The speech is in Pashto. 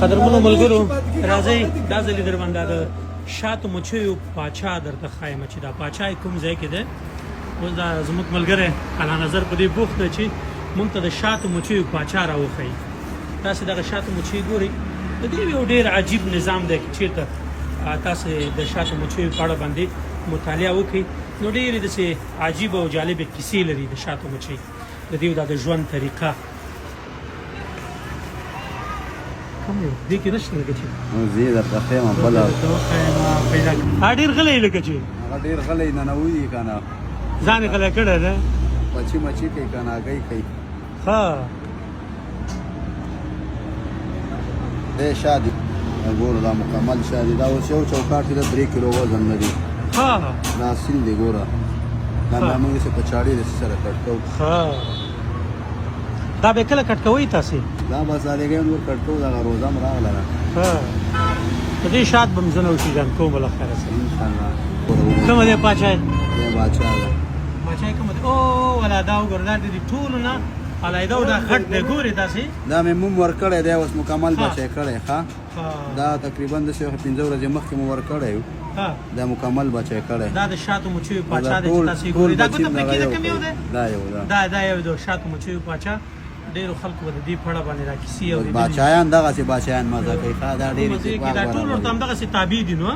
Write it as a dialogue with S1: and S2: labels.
S1: قدرمنو ملګرو راځئ دا ځلې در باندې د شاتو مچیو پاچا درته ښایم چې دا پاچا کوم ځای کې دی. اوس دا زموږ ملګری اعلی نظر په دې بوخت دی چې موږ ته د شاتو مچیو پاچا راوښیي. تاسې دغه شاتو مچۍ ګورئ، د دې یو ډېر عجیب نظام دی چې چېرته تاسې د شاتو مچیو په اړه باندې مطالعه وکړئ نو ډېرې داسې عجیبه او جالبې کیسې لري د شاتو مچۍ، د دې دا د ژوند طریقه. کوم یو دې کې نشته لکه چې
S2: زه درته ښیم بله
S1: پیدا کړه. ډېر غلی لکه چې
S2: هغه ډېر غلی ننوځي که نه،
S1: ځان یې غلی کړی دی،
S2: مچي مچي کوي که نه هګۍ کوي.
S1: ښه
S2: دی شا دي ګوره دا مکمل شا دي. دا اوس یو چوکاټ کې د 3 کیلو وزن لري.
S1: ښه
S2: دا سیل دی ګوره، دا موږ یې په چاړې سره کټ کوو.
S1: ښه دا به کله کټ کوئ تاسې؟
S2: دا بس هغې نور کټ کوو، دغه روزه هم راغله ده.
S1: ښه په دې شات به م زه نه وشیږم کوم بالاخره سره
S2: انشاءالله.
S1: کومه دی پاچای؟
S2: دی باچا ده.
S1: پاچای کومه دی؟ او والا دا وګوره دا د دې ټولو نه علیحده او دا خټ دی ګورې تاسې.
S2: دا مې موم ورکړی دی، اوس مکمل بچی کړی. ښه
S1: ښه
S2: دا تقریبا د 15 ورځې مخکې مو ورکړی و،
S1: ښه
S2: دا مکمل بچی کړی.
S1: دا د شاتو مچیو پاچا دی چې تاسې ګورئ. دا ګوته پرې کېده کوم یو دی؟
S2: دا یو
S1: دا یو د شاتو مچیو پاچا. ډېرو خلکو به د دې په اړه باندې دا کیسې اورېدلې.
S2: باچایان دغسې باچایان مزه کوي. ښه دا ډېرې
S1: دا ټول ورته همدغسې تابع دي نو.